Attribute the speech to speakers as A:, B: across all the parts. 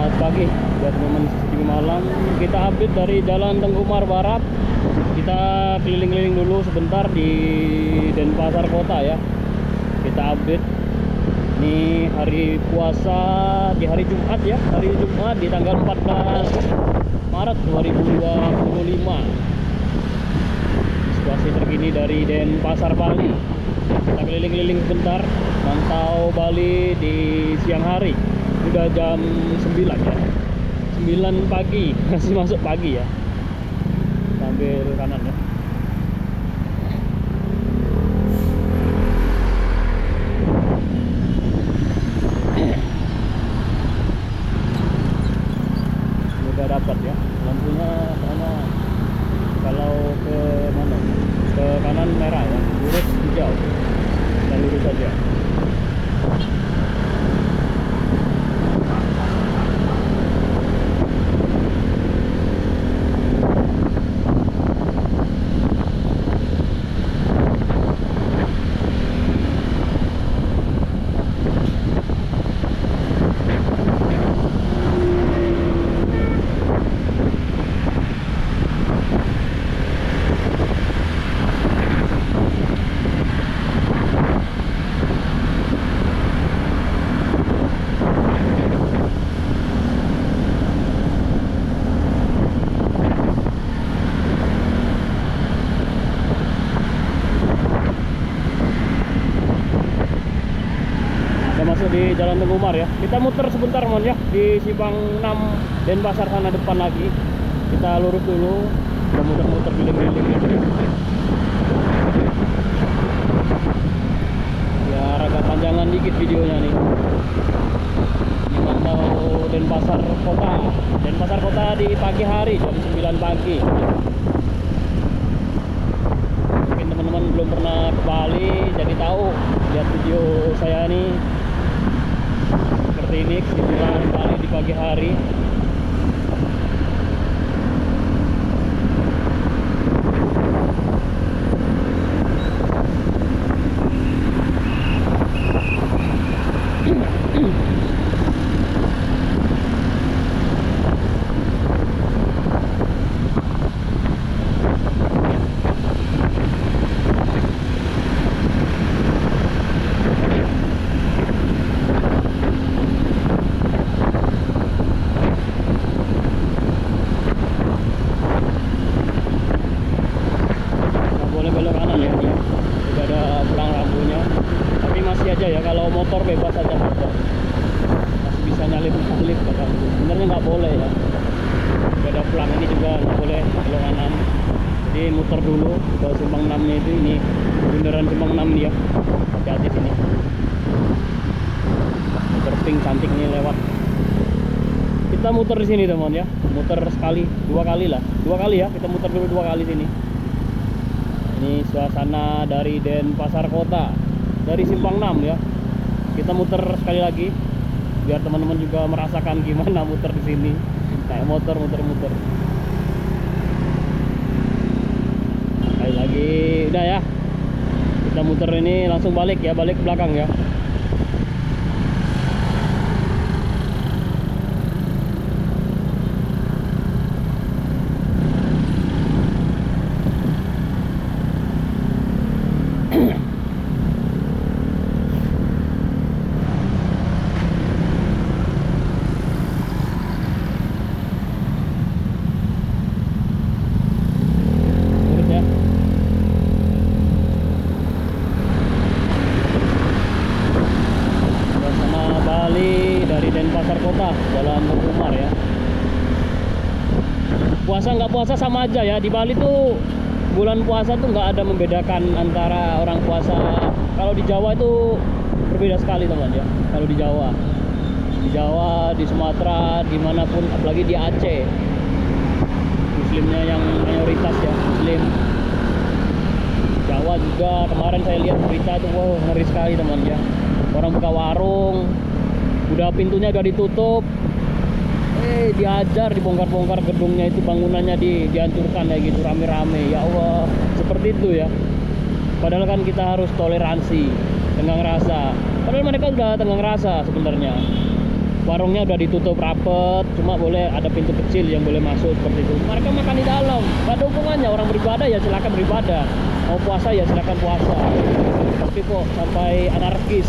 A: Selamat pagi buat teman TV Malang. Kita update dari Jalan Tengku Umar Barat. Kita keliling-keliling dulu sebentar di Denpasar Kota ya. Kita update. Ini hari puasa di hari Jumat ya. Hari Jumat di tanggal 14 Maret 2025. Situasi terkini dari Denpasar Bali. Kita keliling-keliling sebentar, mantau Bali di siang hari. Udah jam 9 ya, 9 pagi, masih masuk pagi ya. Sambil kanan ya. Udah dapat ya lampunya sana. Kalau ke mana, ke kanan merah ya, lurus hijau, kita lurus saja. Masuk di Jalan Tengku Umar ya. Kita muter sebentar mon ya di Simpang 6 Denpasar sana depan lagi. Kita lurus dulu. Kita muter-muter keliling-keliling gitu ya. Ya agak panjangan dikit videonya nih. Ini mantau Denpasar Kota. Denpasar Kota di pagi hari jam 9 pagi. Mungkin teman-teman belum pernah ke Bali jadi tahu lihat video saya nih. Seperti ini kesimpulan Bali di pagi hari. Ya kalau motor bebas aja motor masih bisa nyalip bahkan sebenarnya nggak boleh ya, udah ada pelang ini juga nggak boleh kalau kanan, jadi muter dulu ke Simpang 6 nya itu. Ini bundaran Simpang 6 nih ya, hati-hati sini motor pink cantik nih lewat. Kita muter di sini teman ya, muter sekali dua kali ya, kita muter dulu 2 kali sini. Ini suasana dari Denpasar Kota dari Simpang 6 ya. Kita muter sekali lagi biar teman-teman juga merasakan gimana muter di sini kayak motor muter-muter. Sekali lagi udah ya. Kita muter ini langsung balik ya, balik ke belakang ya. Dari Denpasar Kota, Jalan Tengku Umar ya. Puasa nggak puasa sama aja ya. Di Bali tuh bulan puasa tuh nggak ada membedakan antara orang puasa. Kalau di Jawa itu berbeda sekali teman ya. Kalau di Jawa, di Sumatera, dimanapun, apalagi di Aceh, Muslimnya yang mayoritas ya, Muslim. Jawa juga kemarin saya lihat berita tuh, wow ngeri sekali teman ya. Orang buka warung, udah pintunya udah ditutup, diajar, dibongkar-bongkar gedungnya itu, bangunannya dihancurkan kayak gitu rame-rame. Ya Allah, seperti itu ya. Padahal kan kita harus toleransi, tenggang rasa. Padahal mereka udah tenggang rasa sebenarnya. warungnya udah ditutup rapet, cuma boleh ada pintu kecil yang boleh masuk seperti itu. Mereka makan di dalam, nggak ada hubungannya. Orang beribadah ya silakan beribadah, mau puasa ya silakan puasa. Tapi kok sampai anarkis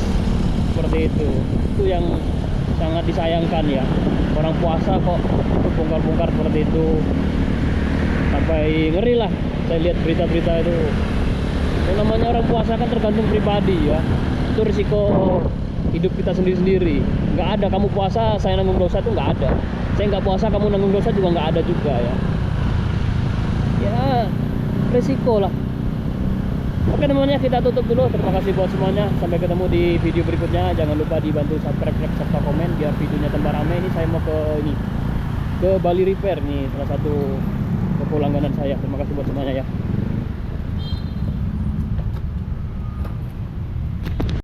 A: seperti itu yang sangat disayangkan ya. Orang puasa kok bongkar-bongkar seperti itu, sampai ngeri lah saya lihat berita-berita itu. Yang namanya orang puasa kan tergantung pribadi ya, itu risiko hidup kita sendiri-sendiri. Nggak ada kamu puasa saya nanggung dosa, itu nggak ada. Saya nggak puasa kamu nanggung dosa juga nggak ada juga ya. Ya risiko lah. Oke teman-teman, kita tutup dulu. Terima kasih buat semuanya, sampai ketemu di video berikutnya. Jangan lupa dibantu subscribe, like, serta komen biar videonya tambah rame. Ini saya mau ke Bali Repair nih, salah satu toko langganan saya. Terima kasih buat semuanya ya.